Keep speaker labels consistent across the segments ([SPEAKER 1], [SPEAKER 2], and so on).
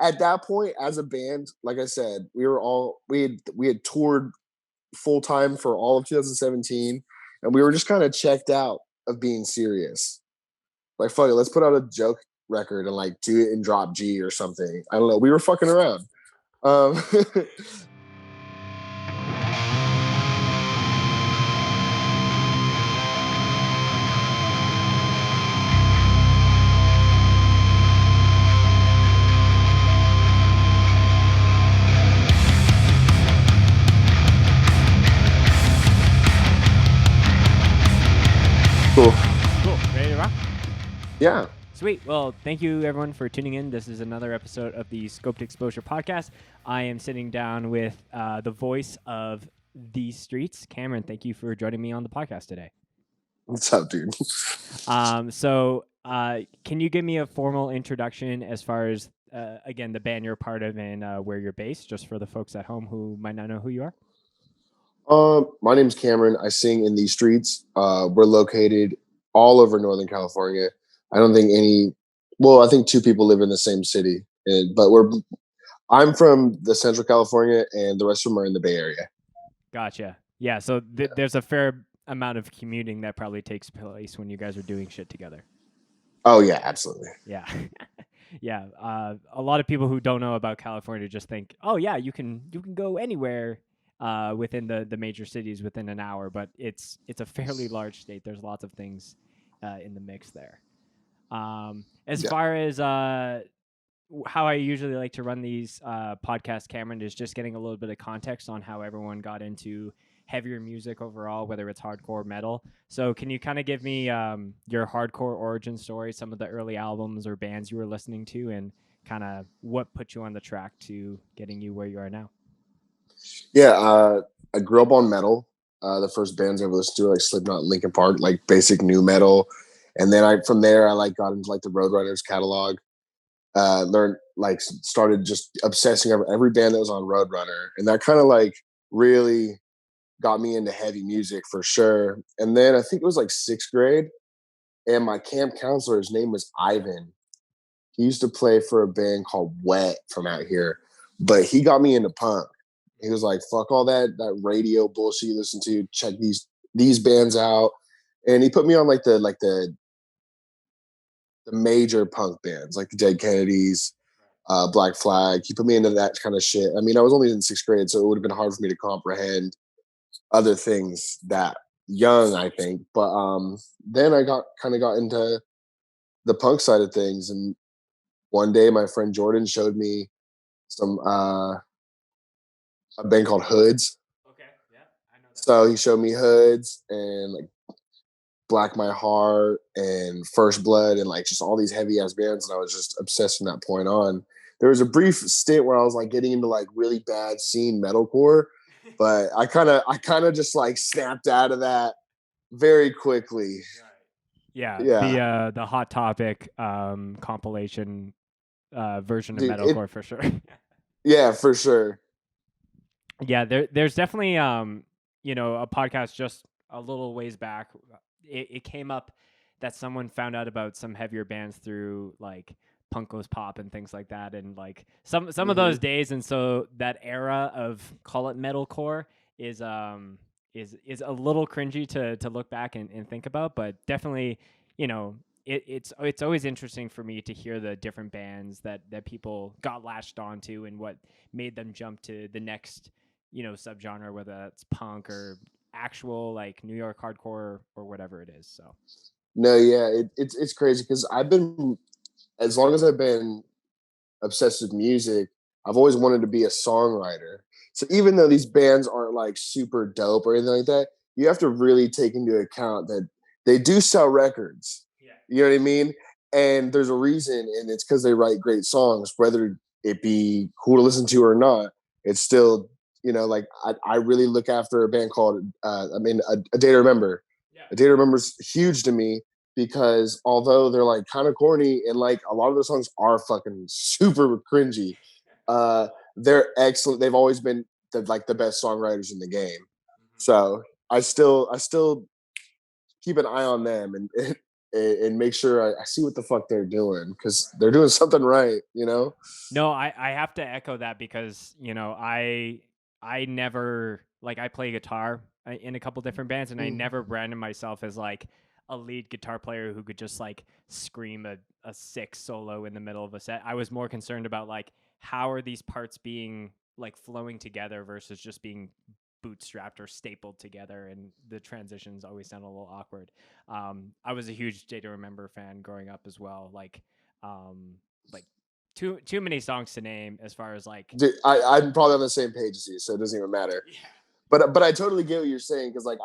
[SPEAKER 1] at that point, as a band, like I said, we had toured full time for all of 2017, and we were just kind of checked out of being serious. Like, fuck it, let's put out a joke record and like do it in drop G or something. I don't know. We were fucking around. Um, cool.
[SPEAKER 2] Cool. Ready to rock?
[SPEAKER 1] Yeah.
[SPEAKER 2] Sweet. Well, thank you everyone for tuning in. This is another episode of the Scoped Exposure podcast. I am sitting down with the voice of These Streets, Cameron. Thank you for joining me on the podcast today.
[SPEAKER 1] What's up, dude?
[SPEAKER 2] Can you give me a formal introduction as far as, again, the band you're a part of and where you're based, just for the folks at home who might not know who you are?
[SPEAKER 1] My name's Cameron. I sing in these streets. We're located all over Northern California. I don't think I think two people live in the same city, but I'm from the Central California, and the rest of them are in the Bay Area.
[SPEAKER 2] Gotcha. Yeah, so there's a fair amount of commuting that probably takes place when you guys are doing shit together.
[SPEAKER 1] Oh yeah, absolutely.
[SPEAKER 2] Yeah. Yeah. A lot of people who don't know about California just think, oh yeah, you can go anywhere within the major cities within an hour, but it's a fairly large state. There's lots of things in the mix there. As far as how I usually like to run these podcasts, Cameron, is just getting a little bit of context on how everyone got into heavier music overall, whether it's hardcore or metal. So can you kind of give me your hardcore origin story, some of the early albums or bands you were listening to, and kind of what put you on the track to getting you where you are now?
[SPEAKER 1] Yeah, I grew up on metal. The first bands I ever listened to were like Slipknot, Linkin Park, like basic new metal. And then from there I got into like the Roadrunners catalog. Started just obsessing over every band that was on Roadrunner, and that kind of like really got me into heavy music for sure. And then I think it was like 6th grade, and my camp counselor, his name was Ivan. He used to play for a band called Wet from out here, but he got me into punk. He was like, "Fuck all that radio bullshit you listen to. Check these bands out." And he put me on like the major punk bands, like the Dead Kennedys, Black Flag. He put me into that kind of shit. I mean, I was only in 6th grade, so it would have been hard for me to comprehend other things that young, I think. But then I got into the punk side of things, and one day my friend Jordan showed me some a band called Hoods.
[SPEAKER 2] Okay, yeah, I know that.
[SPEAKER 1] So he showed me Hoods and like Black My Heart and First Blood and like just all these heavy ass bands, and I was just obsessed from that point on. There was a brief stint where I was like getting into like really bad scene metalcore, but I kind of just like snapped out of that very quickly.
[SPEAKER 2] Yeah. The Hot Topic compilation version of
[SPEAKER 1] Dude,
[SPEAKER 2] metalcore for sure.
[SPEAKER 1] Yeah, for sure.
[SPEAKER 2] Yeah, there's definitely a podcast just a little ways back. It came up that someone found out about some heavier bands through like Punk Goes Pop and things like that, and like some of those days, and so that era of call it metalcore is a little cringy to look back and think about, but definitely it's always interesting for me to hear the different bands that people got latched onto and what made them jump to the next subgenre, whether that's punk or actual like New York hardcore or whatever it is. So
[SPEAKER 1] no, yeah, it's crazy because as long as I've been obsessed with music, I've always wanted to be a songwriter. So even though these bands aren't like super dope or anything like that, you have to really take into account that they do sell records.
[SPEAKER 2] yeah,
[SPEAKER 1] You know what I mean? And there's a reason, and it's because they write great songs, whether it be cool to listen to or not. It's still, like I really look after a band called, a Day to Remember.
[SPEAKER 2] yeah.
[SPEAKER 1] A Day to Remember is huge to me because although they're like kind of corny and like a lot of their songs are fucking super cringy, they're excellent. They've always been the best songwriters in the game. So I still keep an eye on them, and and make sure I see what the fuck they're doing because they're doing something right, you know?
[SPEAKER 2] No, I have to echo that because, you know, I never like I play guitar in a couple different bands, and I
[SPEAKER 1] Mm.
[SPEAKER 2] never branded myself as like a lead guitar player who could just like scream a sick solo in the middle of a set. I was more concerned about like how are these parts being like flowing together versus just being bootstrapped or stapled together, and the transitions always sound a little awkward. I was a huge Day to Remember fan growing up as well. Um, like too many songs to name as far as like
[SPEAKER 1] Dude, I'm probably on the same page as you, so it doesn't even matter.
[SPEAKER 2] yeah.
[SPEAKER 1] But I totally get what you're saying because like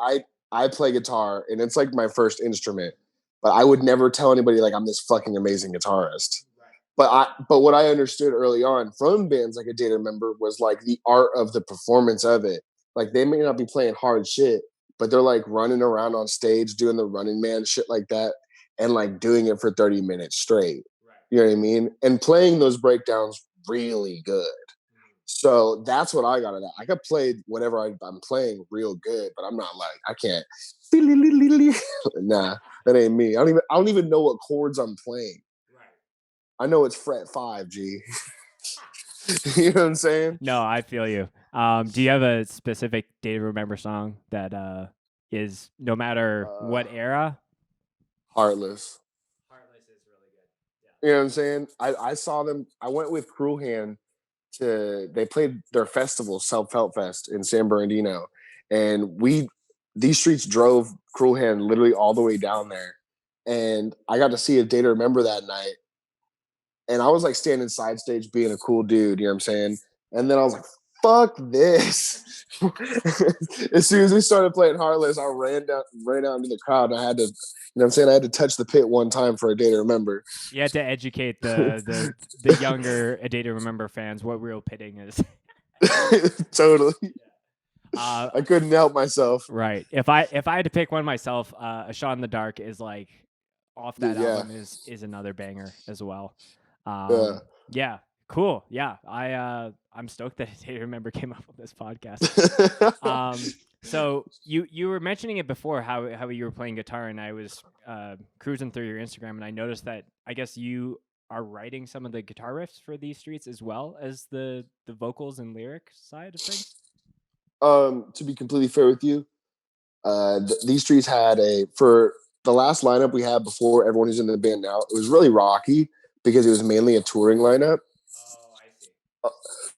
[SPEAKER 1] I play guitar and it's like my first instrument, but I would never tell anybody like I'm this fucking amazing guitarist. But what I understood early on from bands like A Day to Remember was like the art of the performance of it. Like they may not be playing hard shit, but they're like running around on stage doing the Running Man shit like that, and like doing it for 30 minutes straight. You know what I mean? And playing those breakdowns really good. So that's what I got at. I could play whatever I'm playing real good, but I'm not like I can't. Nah, that ain't me. I don't even know what chords I'm playing. I know it's fret 5, G. You know what I'm saying?
[SPEAKER 2] No, I feel you. Do you have a specific Day to Remember song that is no matter
[SPEAKER 1] Uh,
[SPEAKER 2] what era?
[SPEAKER 1] Heartless.
[SPEAKER 2] Heartless is really good.
[SPEAKER 1] You know what I'm saying? I saw them. I went with Cruel Hand to. They played their festival, Self Help Fest in San Bernardino, and these streets drove Cruel Hand literally all the way down there, and I got to see A Day to Remember that night, and I was like standing side stage being a cool dude, you know what I'm saying? And then I was like, fuck this. As soon as we started playing Heartless, I ran out into the crowd and I had to, you know what I'm saying? I had to touch the pit one time for A Day to Remember.
[SPEAKER 2] You had to educate the younger A Day to Remember fans what real pitting is.
[SPEAKER 1] Totally.
[SPEAKER 2] Uh,
[SPEAKER 1] I couldn't help myself.
[SPEAKER 2] right. If I had to pick one myself, A Shot in the Dark is like off that
[SPEAKER 1] Dude, yeah.
[SPEAKER 2] album is another banger as well.
[SPEAKER 1] Yeah.
[SPEAKER 2] Yeah, cool. Yeah, I'm stoked that I remember came up with this podcast. So you were mentioning it before how you were playing guitar, and I was cruising through your Instagram, and I noticed that I guess you are writing some of the guitar riffs for these streets as well as the vocals and lyric side of things.
[SPEAKER 1] To be completely fair with you, these streets had for the last lineup we had before everyone who's in the band now, it was really rocky because it was mainly a touring lineup.
[SPEAKER 2] Oh, I see.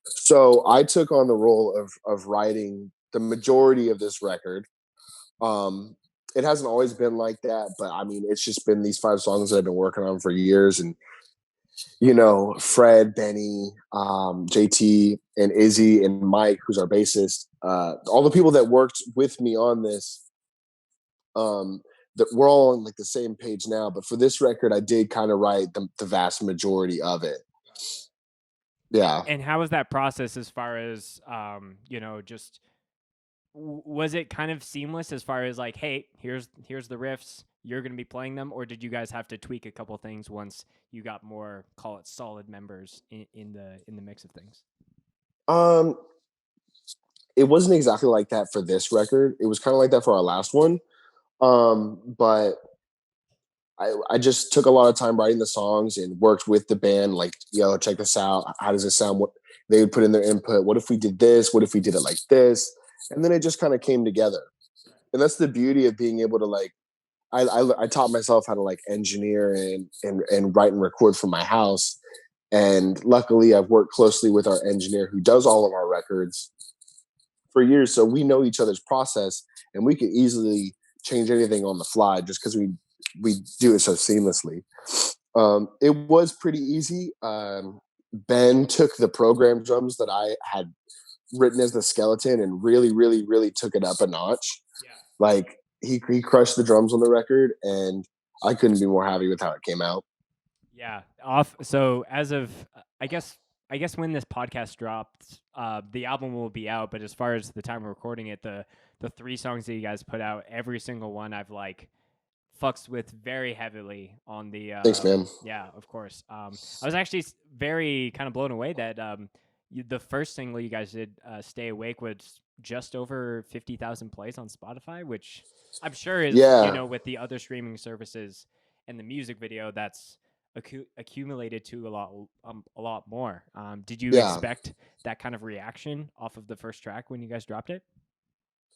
[SPEAKER 1] So I took on the role of writing the majority of this record. Um, it hasn't always been like that, but I mean, it's just been these 5 songs that I've been working on for years. And you know, Fred, Benny, JT, and Izzy, and Mike, who's our bassist, all the people that worked with me on this, that we're all on like the same page now. But for this record, I did kind of write the vast majority of it.
[SPEAKER 2] Gotcha.
[SPEAKER 1] Yeah.
[SPEAKER 2] And how was that process as far as just was it kind of seamless as far as like, hey, here's the riffs, you're going to be playing them, or did you guys have to tweak a couple things once you got more, call it, solid members in the mix of things?
[SPEAKER 1] Um, it wasn't exactly like that for this record. It was kind of like that for our last one. But I just took a lot of time writing the songs and worked with the band. Like, yo, check this out. How does it sound? What they would put in their input. What if we did this? What if we did it like this? And then it just kind of came together. And that's the beauty of being able to like. I taught myself how to like engineer and write and record from my house. And luckily, I've worked closely with our engineer who does all of our records for years, so we know each other's process, and we could easily change anything on the fly just because we do it so seamlessly. It was pretty easy. Ben took the program drums that I had written as the skeleton and really, really, really took it up a notch.
[SPEAKER 2] Yeah.
[SPEAKER 1] Like he crushed the drums on the record, and I couldn't be more happy with how it came out.
[SPEAKER 2] Yeah. Off. So as of, I guess when this podcast drops, the album will be out. But as far as the time we're recording it, the 3 songs that you guys put out, every single one I've like fucks with very heavily on the.
[SPEAKER 1] Thanks, man.
[SPEAKER 2] Yeah, of course. I was actually very kind of blown away that the first single you guys did, "Stay Awake," was just over 50,000 plays on Spotify, which I'm sure is
[SPEAKER 1] Yeah.
[SPEAKER 2] with the other streaming services and the music video that's accumulated to a lot more. Did you
[SPEAKER 1] Yeah.
[SPEAKER 2] expect that kind of reaction off of the first track when you guys dropped it?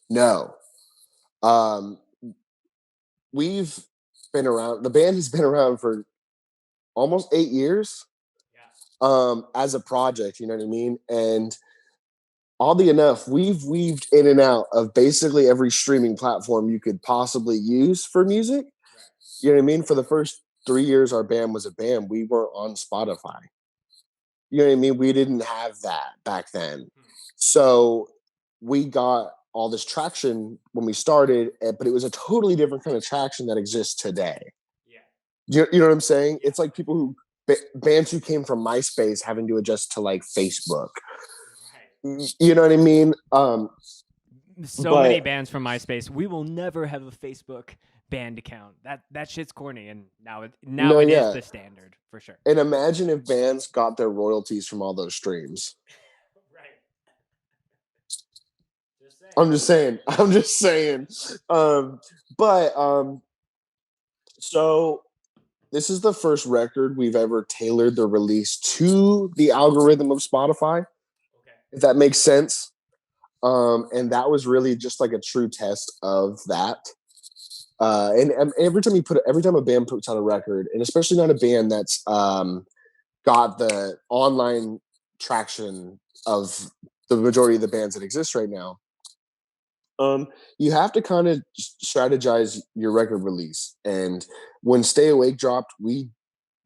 [SPEAKER 1] No. Um, we've been around. The band has been around for almost 8 years. As a project, you know what I mean? And oddly enough, we've weaved in and out of basically every streaming platform you could possibly use for music. You know what I mean? For the first 3 years our band was a band, we weren't on Spotify. You know what I mean? We didn't have that back then. So we got all this traction when we started, but it was a totally different kind of traction that exists today.
[SPEAKER 2] Yeah.
[SPEAKER 1] You know what I'm saying?
[SPEAKER 2] Yeah.
[SPEAKER 1] It's like people who bands who came from MySpace having to adjust to like Facebook.
[SPEAKER 2] Right.
[SPEAKER 1] You know what I mean?
[SPEAKER 2] So many
[SPEAKER 1] But
[SPEAKER 2] bands from MySpace. We will never have a Facebook band account. That shit's corny, and now
[SPEAKER 1] no,
[SPEAKER 2] it is
[SPEAKER 1] yeah.
[SPEAKER 2] the standard for sure.
[SPEAKER 1] And imagine if bands got their royalties from all those streams.
[SPEAKER 2] Right. Just saying.
[SPEAKER 1] I'm just saying. I'm just saying. But so this is the first record we've ever tailored the release to the algorithm of Spotify,
[SPEAKER 2] Okay.
[SPEAKER 1] if that makes sense. And that was really just like a true test of that. And every time a band puts out a record, and especially not a band that's got the online traction of the majority of the bands that exist right now, you have to kind of strategize your record release. And when Stay Awake dropped, we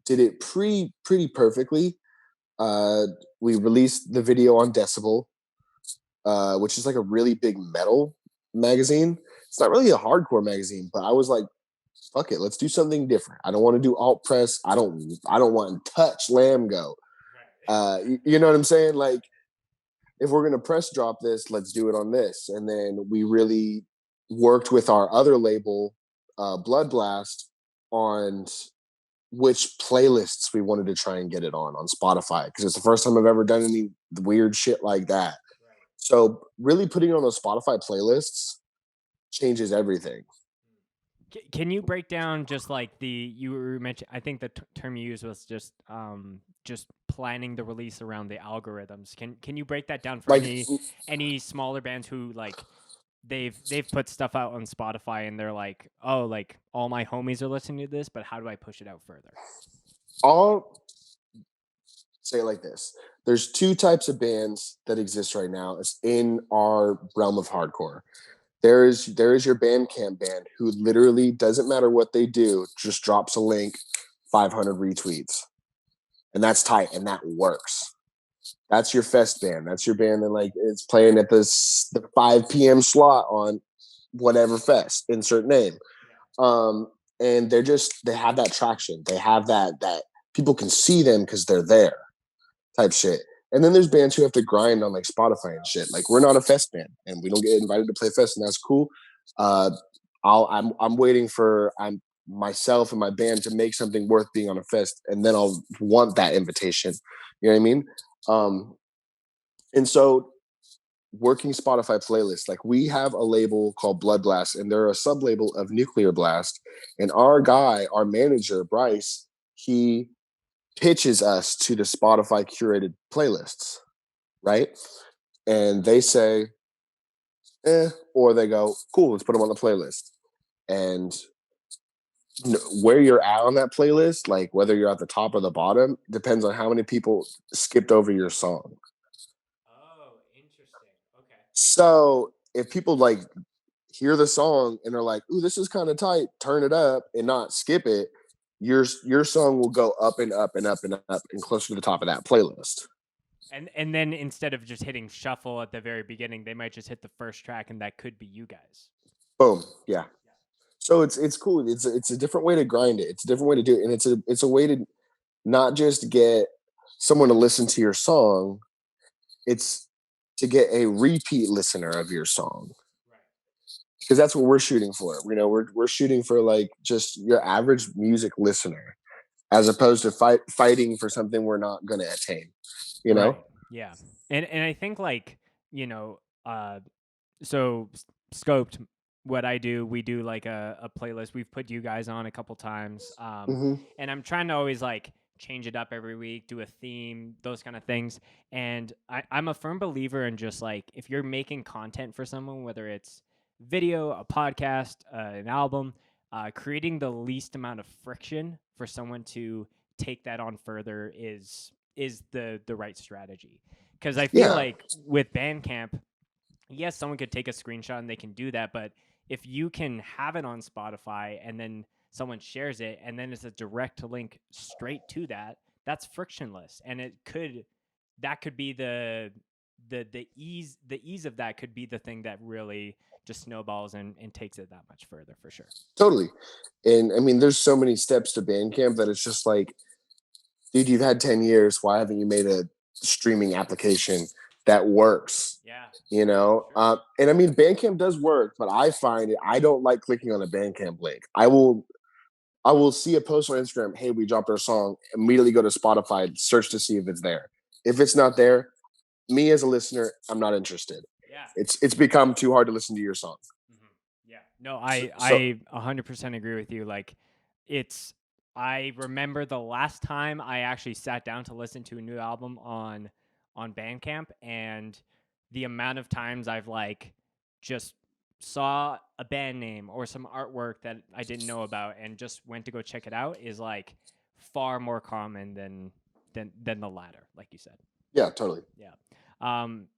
[SPEAKER 1] did it pretty perfectly. Uh, we released the video on Decibel, which is like a really big metal magazine. It's not really a hardcore magazine, but I was like, fuck it, let's do something different. I don't want to do alt press. I don't want to touch Lambgo. You know what I'm saying? Like, if we're gonna press drop this, let's do it on this. And then we really worked with our other label, Blood Blast, on which playlists we wanted to try and get it on Spotify, because it's the first time I've ever done any weird shit like that. So really putting it on those Spotify playlists changes everything.
[SPEAKER 2] Can you break down just like you were mentioning? I think the term you used was just planning the release around the algorithms. Can you break that down for
[SPEAKER 1] Like,
[SPEAKER 2] any smaller bands who like they've put stuff out on Spotify and they're like, oh, like all my homies are listening to this, but how do I push it out further?
[SPEAKER 1] I'll say it like this: there's two types of bands that exist right now. It's in our realm of hardcore. There is your Bandcamp band who literally doesn't matter what they do, just drops a link, 500 retweets, and that's tight, and that works. That's your fest band. That's your band that like is playing at the 5 p.m. slot on whatever fest, insert name. Um, and they have that traction. They have that people can see them because they're there, type shit. And then there's bands who have to grind on like Spotify and shit. Like, we're not a fest band, and we don't get invited to play fest, and that's cool. Uh, I'm waiting for myself and my band to make something worth being on a fest, and then I'll want that invitation. You know what I mean? Um, and so working Spotify playlists, like, we have a label called Blood Blast, and they're a sub label of Nuclear Blast. And our manager, Bryce, he pitches us to the Spotify curated playlists, right? And they say, or they go, cool, let's put them on the playlist. And where you're at on that playlist, like whether you're at the top or the bottom, depends on how many people skipped over your song.
[SPEAKER 2] Oh, interesting. Okay.
[SPEAKER 1] So if people like hear the song and they're like, ooh, this is kind of tight, turn it up and not skip it, your song will go up and up and up and up and closer to the top of that playlist.
[SPEAKER 2] And then instead of just hitting shuffle at the very beginning, they might just hit the first track, and that could be you guys.
[SPEAKER 1] Boom. Yeah. So it's cool. It's a different way to grind it. It's a different way to do it. And it's a way to not just get someone to listen to your song, it's to get a repeat listener of your song. Because that's what we're shooting for. You know, we're shooting for like just your average music listener, as opposed to fighting for something we're not going to attain. You know?
[SPEAKER 2] Right. Yeah. And I think like, you know, so Scoped what I do, we do like a playlist. We've put you guys on a couple times,
[SPEAKER 1] Hmm.
[SPEAKER 2] and I'm trying to always like change it up every week, do a theme, those kind of things. And I'm a firm believer in just like if you're making content for someone, whether it's video, a podcast, an album, creating the least amount of friction for someone to take that on further is the right strategy. Because I feel
[SPEAKER 1] Yeah,
[SPEAKER 2] like with Bandcamp, yes, someone could take a screenshot and they can do that, but if you can have it on Spotify and then someone shares it and then it's a direct link straight to that, that's frictionless. And that could be the ease of that could be the thing that really just snowballs and takes it that much further for sure.
[SPEAKER 1] totally. And I mean, there's so many steps to Bandcamp that it's just like, dude, you've had 10 years. Why haven't you made a streaming application that works?
[SPEAKER 2] Yeah.
[SPEAKER 1] You know,
[SPEAKER 2] Sure.
[SPEAKER 1] and I mean, Bandcamp does work, but I find it, I don't like clicking on a Bandcamp link. I will see a post on Instagram, hey, we dropped our song, immediately go to Spotify, search to see if it's there. If it's not there, me as a listener, I'm not interested.
[SPEAKER 2] Yeah.
[SPEAKER 1] It's become too hard to listen to your song.
[SPEAKER 2] Mhm. Yeah. No,
[SPEAKER 1] So, so
[SPEAKER 2] I 100% agree with you. Like, it's I remember the last time I actually sat down to listen to a new album on Bandcamp, and the amount of times I've like just saw a band name or some artwork that I didn't know about and just went to go check it out is like far more common than the latter, like you said.
[SPEAKER 1] yeah, totally.
[SPEAKER 2] Yeah.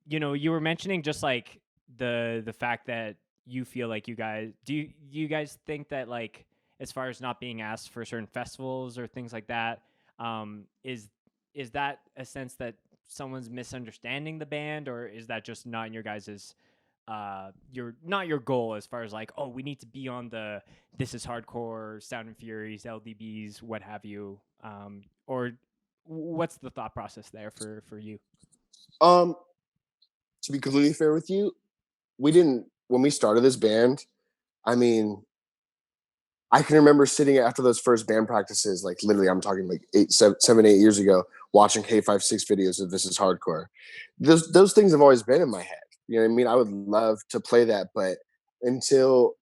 [SPEAKER 2] You were mentioning just like the fact that you feel like you guys think that like as far as not being asked for certain festivals or things like that, is that a sense that someone's misunderstanding the band, or is that just not in your guys's your goal as far as like, oh, we need to be on the This Is Hardcore, Sound and Furies, LDBs, what have you, or what's the thought process there for you?
[SPEAKER 1] Um, to be completely fair with you, we didn't when we started this band. I mean, I can remember sitting after those first band practices, like literally, I'm talking like 8 years ago, watching K56 videos of This Is Hardcore. Those things have always been in my head. You know what I mean? I would love to play that, but until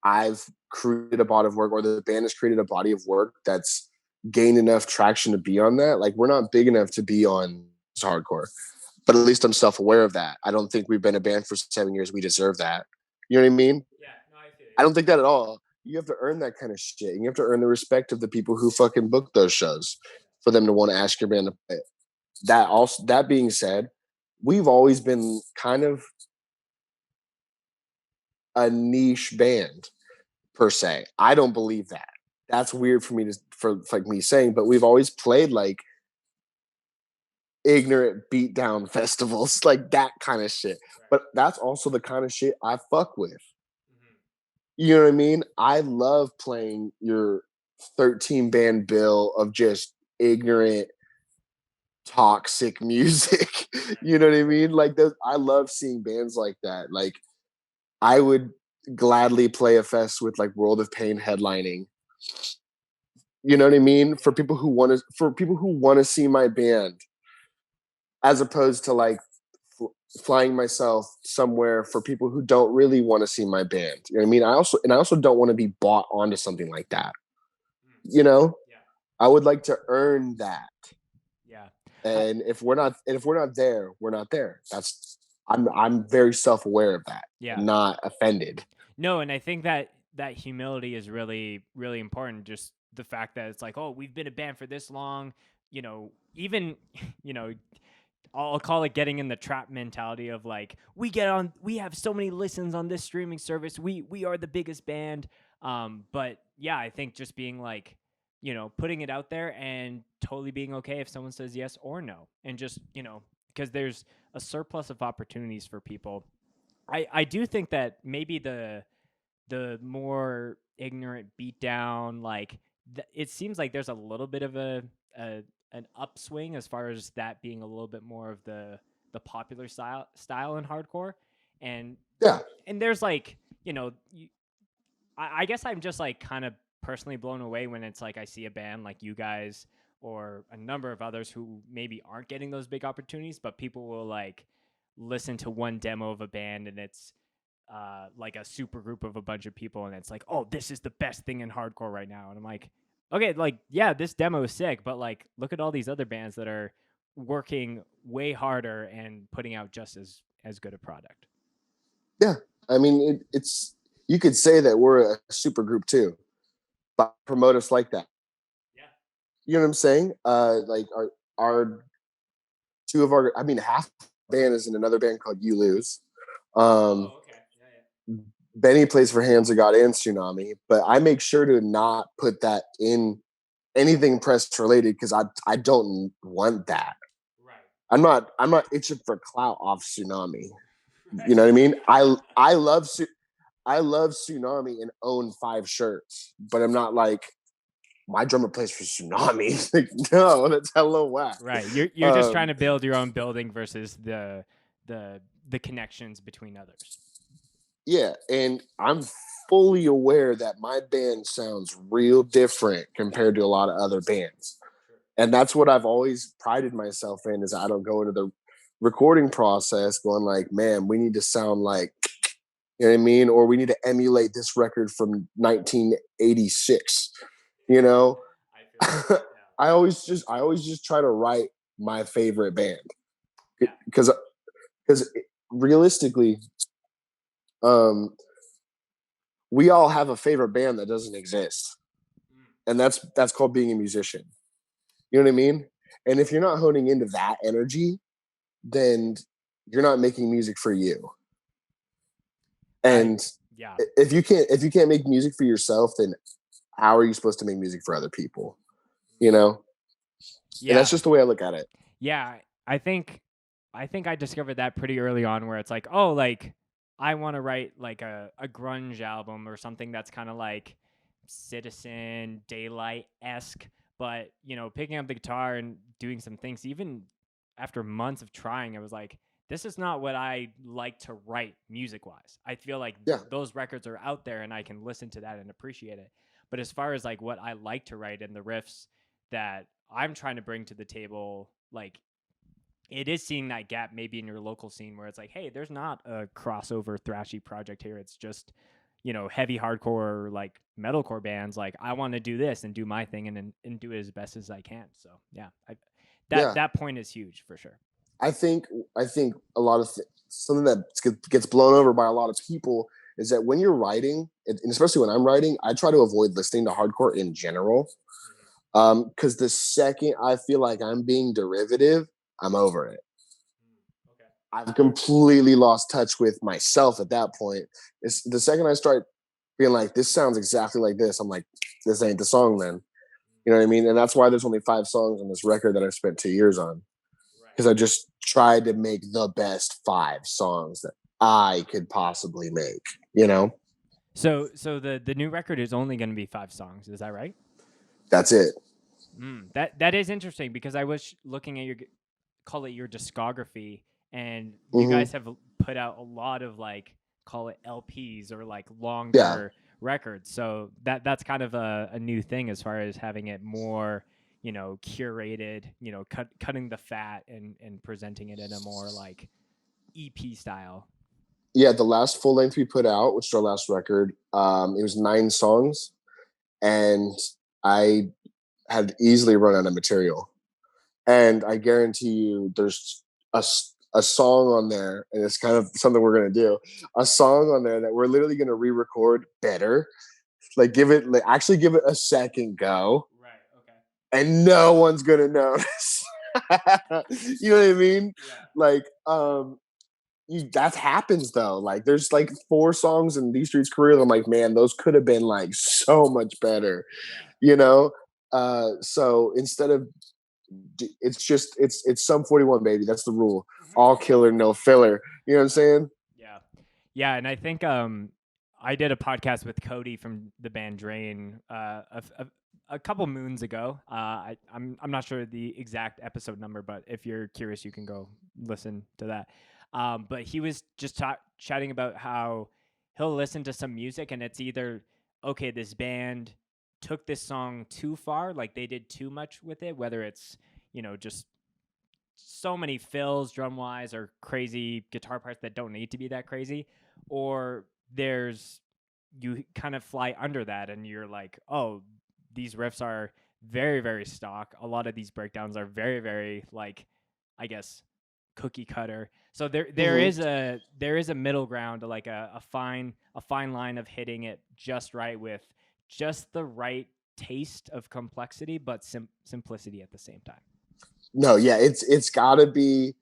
[SPEAKER 1] I've created a body of work or the band has created a body of work that's gained enough traction to be on that, like we're not big enough to be on hardcore. But at least I'm self-aware of that. I don't think we've been a band for 7 years. We deserve that. You know what I mean?
[SPEAKER 2] Yeah, no, I feel
[SPEAKER 1] I
[SPEAKER 2] you.
[SPEAKER 1] don't think that at all. You have to earn that kind of shit. And you have to earn the respect of the people who fucking book those shows for them to want to ask your band to play. That being said, we've always been kind of a niche band per se. I don't believe that. That's weird for me to for like me saying, but we've always played like ignorant beatdown festivals, like that kind of shit.
[SPEAKER 2] Right.
[SPEAKER 1] But that's also the kind of shit I fuck with.
[SPEAKER 2] Hmm.
[SPEAKER 1] You know what I mean? I love playing your 13 band bill of just ignorant, toxic music.
[SPEAKER 2] Right.
[SPEAKER 1] You know what I mean? Like those, I love seeing bands like that. Like I would gladly play a fest with like World of Pain headlining. You know what I mean?
[SPEAKER 2] Yeah.
[SPEAKER 1] For people who want to see my band, as opposed to like flying myself somewhere for people who don't really want to see my band. You know what I mean? I also don't want to be bought onto something like that.
[SPEAKER 2] Mm.
[SPEAKER 1] You know,
[SPEAKER 2] Yeah.
[SPEAKER 1] I would like to earn that.
[SPEAKER 2] Yeah. I,
[SPEAKER 1] And if we're not there, we're not there. I'm very self-aware of that
[SPEAKER 2] yeah.
[SPEAKER 1] and not offended.
[SPEAKER 2] No, and I think that that humility is really really important. Just the fact that it's like, oh, we've been a band for this long. Even you know, I'll call it getting in the trap mentality of like we have so many listens on this streaming service. We are the biggest band. But yeah, I think just being like, putting it out there and totally being okay if someone says yes or no, and just because there's a surplus of opportunities for people. I do think that maybe the more ignorant beatdown, like it seems like there's a little bit of a an upswing as far as that being a little bit more of the popular style in hardcore, and
[SPEAKER 1] Yeah.
[SPEAKER 2] and there's like I guess I'm just like kind of personally blown away when it's like I see a band like you guys or a number of others who maybe aren't getting those big opportunities, but people will like listen to one demo of a band and it's like a super group of a bunch of people, and it's like, oh, this is the best thing in hardcore right now, and I'm like, okay, like yeah, this demo is sick, but like look at all these other bands that are working way harder and putting out just as good a product.
[SPEAKER 1] Yeah, I mean, it's you could say that we're a super group too, but promote us like that.
[SPEAKER 2] Yeah.
[SPEAKER 1] You know what I'm saying? Like our two of our, I mean, half the band is in another band called You Lose. Um,
[SPEAKER 2] Oh, okay. Yeah, yeah.
[SPEAKER 1] Benny plays for Hands of God and Tsunami, but I make sure to not put that in anything press related because I don't want that.
[SPEAKER 2] Right.
[SPEAKER 1] I'm not itching for clout off Tsunami.
[SPEAKER 2] Right.
[SPEAKER 1] You know what I mean? I love Tsunami and own 5 shirts, but I'm not like my drummer plays for Tsunami. Like, no, that's hella whack.
[SPEAKER 2] Right. You're just trying
[SPEAKER 1] Um,
[SPEAKER 2] to build your own building versus the the connections between others.
[SPEAKER 1] yeah, and I'm fully aware that my band sounds real different compared to a lot of other bands. And that's what I've always prided myself in is I don't go into the recording process going like, man, we need to sound like, you know what I mean? Or we need to emulate this record from 1986, you know?
[SPEAKER 2] I feel that. Yeah.
[SPEAKER 1] I always just try to write my favorite band
[SPEAKER 2] Yeah.
[SPEAKER 1] because realistically, um, we all have a favorite band that doesn't exist,
[SPEAKER 2] Mm.
[SPEAKER 1] and that's called being a musician. You know what I mean? And if you're not honing into that energy, then you're not making music for you.
[SPEAKER 2] I
[SPEAKER 1] And
[SPEAKER 2] yeah.
[SPEAKER 1] if you can't make music for yourself, then how are you supposed to make music for other people? You know? And that's
[SPEAKER 2] Yeah.
[SPEAKER 1] just the way I look at it.
[SPEAKER 2] Yeah, I think I discovered that pretty early on where it's like, oh, like I want to write like a grunge album or something that's kind of like Citizen Daylight esque, but you know, picking up the guitar and doing some things, even after months of trying, I was like, this is not what I like to write music wise. I feel like
[SPEAKER 1] Yeah.
[SPEAKER 2] those records are out there and I can listen to that and appreciate it. But as far as like what I like to write and the riffs that I'm trying to bring to the table, like it is seeing that gap maybe in your local scene where it's like, hey, there's not a crossover thrashy project here. It's just, you know, heavy hardcore like metalcore bands. Like I want to do this and do my thing and do it as best as I can. So yeah,
[SPEAKER 1] Yeah.
[SPEAKER 2] that point is huge for sure.
[SPEAKER 1] I think I think a lot of something that gets blown over by a lot of people is that when you're writing, and especially when I'm writing, I try to avoid listening to hardcore in general. Because the second I feel like I'm being derivative, I'm over it.
[SPEAKER 2] Okay.
[SPEAKER 1] I've completely lost touch with myself at that point. It's the second I start being like, this sounds exactly like this, I'm like, this ain't the song then. You know what I mean? And that's why there's only 5 songs on this record that I spent 2 years on.
[SPEAKER 2] Right.
[SPEAKER 1] Because I just tried to make the best 5 songs that I could possibly make, you know?
[SPEAKER 2] So the new record is only going to be 5 songs. Is that right?
[SPEAKER 1] That's it.
[SPEAKER 2] That is interesting because I was looking at your call it your discography, and you
[SPEAKER 1] Mm-hmm.
[SPEAKER 2] guys have put out a lot of like call it LPs or like
[SPEAKER 1] Yeah.
[SPEAKER 2] longer records. So that's kind of a new thing as far as having it more, you know, curated, you know, cutting the fat and presenting it in a more like EP style.
[SPEAKER 1] Yeah, the last full length we put out, which is our last record, it was 9 songs, and I had easily run out of material. And I guarantee you, there's a song on there, and it's kind of something we're gonna do. A song on there that we're literally gonna re-record better, like actually give it a second go,
[SPEAKER 2] Right. Okay.
[SPEAKER 1] and no one's gonna notice. You know what I mean?
[SPEAKER 2] Yeah.
[SPEAKER 1] Like, that happens though. Like, there's like 4 songs in These Streets career. I'm like, man, those could have been like so much better,
[SPEAKER 2] Yeah.
[SPEAKER 1] you know. So instead of it's Sum 41, baby. That's the rule. All killer, no filler. You know what I'm saying?
[SPEAKER 2] Yeah. Yeah, and I think I did a podcast with Cody from the band Drain a couple moons ago. I'm not sure the exact episode number, but if you're curious, you can go listen to that. But he was just chatting about how he'll listen to some music and it's either okay, this band took this song too far, like they did too much with it, whether it's, you know, just so many fills drum wise or crazy guitar parts that don't need to be that crazy, or there's you kind of fly under that and you're like, oh, these riffs are very, very stock. A lot of these breakdowns are very, very like, I guess, cookie cutter. So
[SPEAKER 1] Mm-hmm.
[SPEAKER 2] there is a middle ground, like a fine line of hitting it just right with just the right taste of complexity, but simplicity at the same time.
[SPEAKER 1] No, yeah, it's gotta be.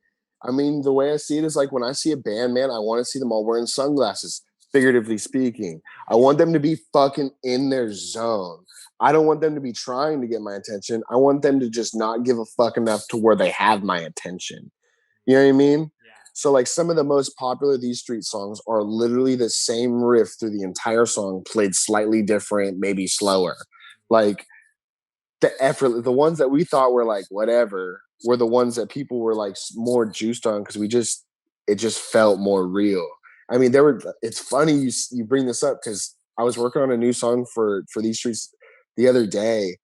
[SPEAKER 1] I mean, the way I see it is like when I see a band, man, I want to see them all wearing sunglasses, figuratively speaking. I want them to be fucking in their zone. I don't want them to be trying to get my attention. I want them to just not give a fuck enough to where they have my attention. You know what I mean?
[SPEAKER 2] Yeah.
[SPEAKER 1] So like some of the most popular These Street songs are literally the same riff through the entire song, played slightly different, maybe slower. Like the effort, the ones that we thought were like whatever, were the ones that people were like more juiced on because it just felt more real. I mean, there were. It's funny you bring this up because I was working on a new song for These Streets the other day,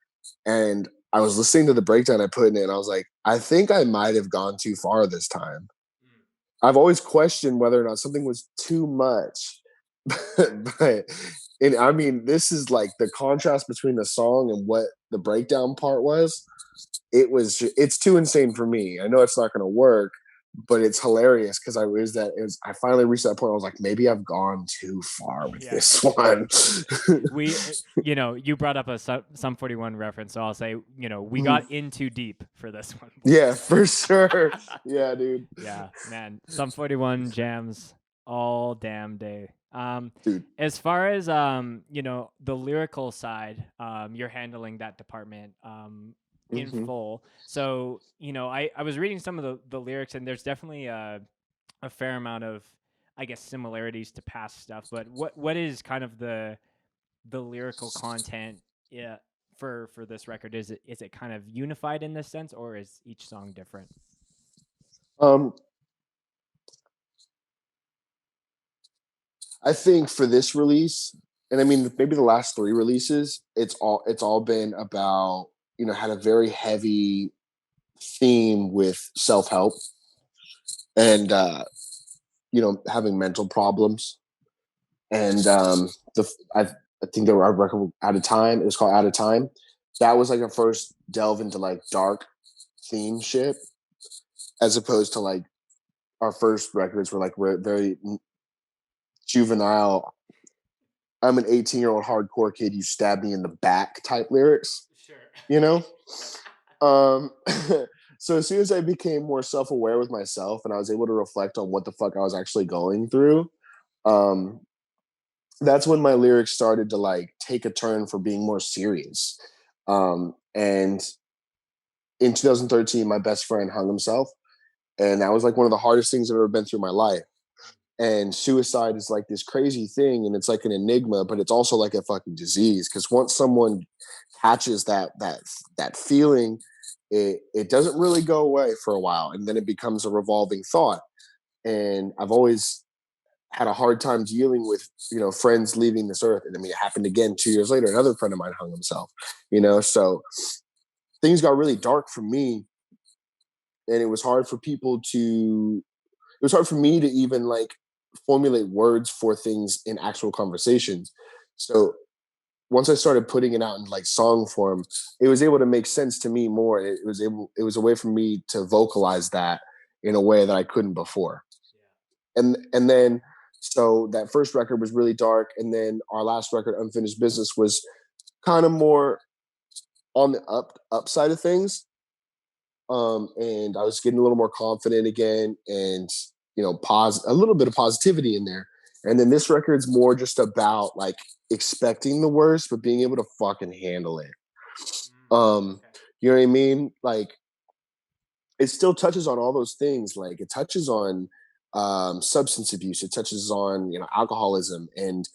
[SPEAKER 1] and I was listening to the breakdown I put in it, and I was like, I think I might have gone too far this time. I've always questioned whether or not something was too much, but and I mean, this is like the contrast between the song and what the breakdown part was. It's too insane for me. I know it's not going to work, but it's hilarious because I finally reached that point. I was like, maybe I've gone too far with
[SPEAKER 2] Yeah.
[SPEAKER 1] this one.
[SPEAKER 2] You brought up a Sum 41 reference, so I'll say, we got in too deep for this one,
[SPEAKER 1] Yeah,
[SPEAKER 2] boys.
[SPEAKER 1] for sure. Yeah, dude.
[SPEAKER 2] Yeah, man. Sum 41 jams all damn day.
[SPEAKER 1] Dude.
[SPEAKER 2] As far as the lyrical side, you're handling that department in
[SPEAKER 1] Mm-hmm.
[SPEAKER 2] full. So, I was reading some of the lyrics, and there's definitely a fair amount of, I guess, similarities to past stuff. But what is kind of the lyrical content, yeah, for this record? Is it kind of unified in this sense, or is each song different?
[SPEAKER 1] Um, I think for this release, and I mean maybe the last three releases, it's all been about had a very heavy theme with self help and having mental problems and I think they were our record Out of Time. It was called Out of Time. That was like a first delve into like dark theme shit, as opposed to like our first records were like very juvenile. I'm an 18-year-old hardcore kid. You stab me in the back type lyrics,
[SPEAKER 2] Sure.
[SPEAKER 1] you know. Um, so as soon as I became more self-aware with myself and I was able to reflect on what the fuck I was actually going through, um, that's when my lyrics started to like take a turn for being more serious. And in 2013, my best friend hung himself, and that was like one of the hardest things I've ever been through in my life. And suicide is like this crazy thing, and it's like an enigma, but it's also like a fucking disease. Because once someone catches that feeling, it doesn't really go away for a while, and then it becomes a revolving thought. And I've always had a hard time dealing with friends leaving this earth, and I mean it happened again 2 years later. Another friend of mine hung himself. So things got really dark for me, and it was hard for people to. It was hard for me to even like formulate words for things in actual conversations. So once I started putting it out in like song form, it was able to make sense to me more. It was a way for me to vocalize that in a way that I couldn't before. And then so that first record was really dark, and then our last record, Unfinished Business, was kind of more on the upside of things. And I was getting a little more confident again, and a little bit of positivity in there. And then this record's more just about like expecting the worst, but being able to fucking handle it. Um,
[SPEAKER 2] Okay.
[SPEAKER 1] you know what I mean? Like it still touches on all those things. Like it touches on substance abuse. It touches on alcoholism and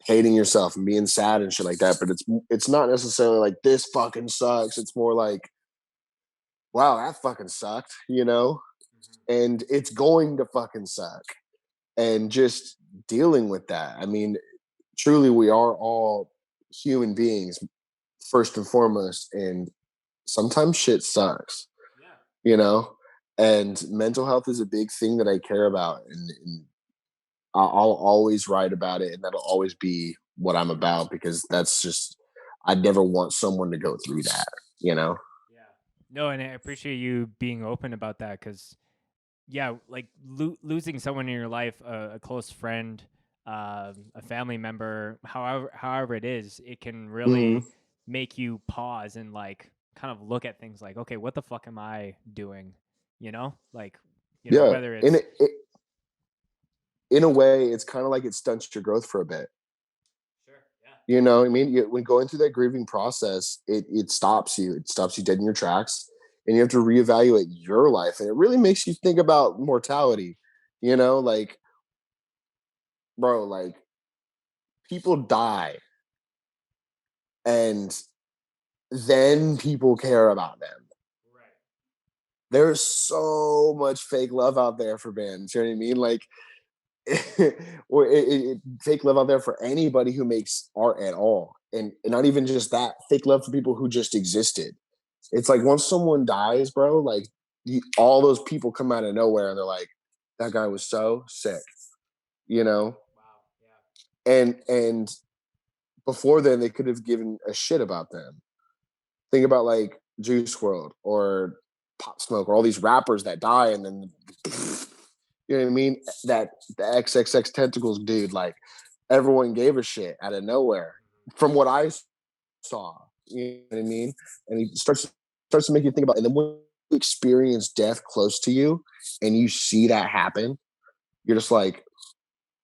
[SPEAKER 1] hating yourself and being sad and shit like that. But it's not necessarily like this fucking sucks. It's more like, wow, that fucking sucked. And it's going to fucking suck. And just dealing with that. I mean, truly, we are all human beings first and foremost, and sometimes shit sucks.
[SPEAKER 2] Yeah.
[SPEAKER 1] you know? And mental health is a big thing that I care about, and I'll always write about it, and that'll always be what I'm about because that's just I never want someone to go through that, you know?
[SPEAKER 2] Yeah. No, and I appreciate you being open about that because yeah, like losing someone in your life, a close friend, a family member, however it is, it can really
[SPEAKER 1] Mhm.
[SPEAKER 2] make you pause and like kind of look at things like, okay, what the fuck am I doing? You know, like,
[SPEAKER 1] Yeah,
[SPEAKER 2] whether it's
[SPEAKER 1] in a way, it's kind of like it stunts your growth for a bit.
[SPEAKER 2] sure, yeah,
[SPEAKER 1] You know what I mean? When going through that grieving process, it stops you. It stops you dead in your tracks, and you have to reevaluate your life. And it really makes you think about mortality. You know, like, bro, like people die, and then people care about them.
[SPEAKER 2] right,
[SPEAKER 1] There's so much fake love out there for bands. You know what I mean? Like, or fake love out there for anybody who makes art at all, and not even just that, fake love for people who just existed. It's like once someone dies, bro, like all those people come out of nowhere and they're like, that guy was so sick, you know?
[SPEAKER 2] wow, yeah,
[SPEAKER 1] And before then they could have given a shit about them. Think about like Juice World or Pop Smoke or all these rappers that die and then you know what I mean? That the XXX Tentacles dude, like everyone gave a shit out of nowhere. From what I saw, you know what I mean? And he starts to make you think about, and then when you experience death close to you, and you see that happen, you're just like,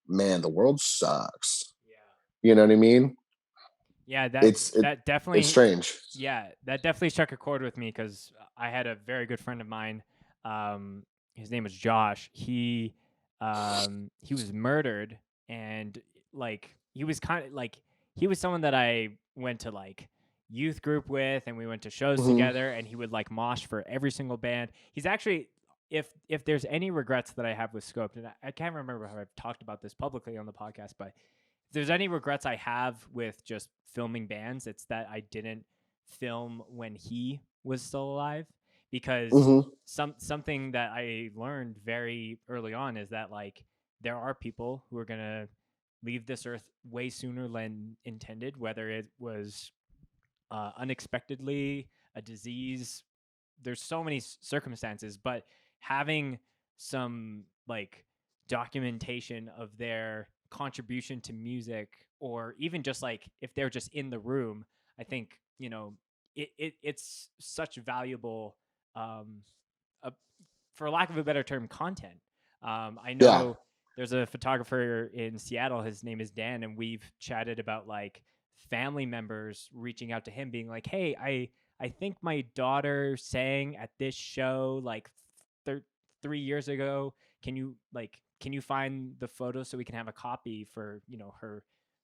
[SPEAKER 1] man, the world sucks.
[SPEAKER 2] yeah,
[SPEAKER 1] You know what I mean?
[SPEAKER 2] yeah.
[SPEAKER 1] It's it,
[SPEAKER 2] That
[SPEAKER 1] it's
[SPEAKER 2] definitely
[SPEAKER 1] strange.
[SPEAKER 2] Yeah, that definitely struck a chord with me because I had a very good friend of mine. Um, his name was Josh. He was murdered, and like he was kind of like he was someone that I went to like youth group with, and we went to shows
[SPEAKER 1] Hmm.
[SPEAKER 2] together. And he would like mosh for every single band. He's actually if there's any regrets that I have with Scoped, and I can't remember how I've talked about this publicly on the podcast, but if there's any regrets I have with just filming bands, it's that I didn't film when he was still alive because
[SPEAKER 1] Hmm.
[SPEAKER 2] something that I learned very early on is that like there are people who are going to leave this earth way sooner than intended, whether it was unexpectedly a disease. There's so many circumstances, but having some like documentation of their contribution to music, or even just like if they're just in the room, I think it's such valuable, um, uh, for lack of a better term, content. I
[SPEAKER 1] Yeah.
[SPEAKER 2] know there's a photographer in Seattle. His name is Dan, and we've chatted about like family members reaching out to him, being like, "Hey, I think my daughter sang at this show like 3 years ago. Can you find the photo so we can have a copy for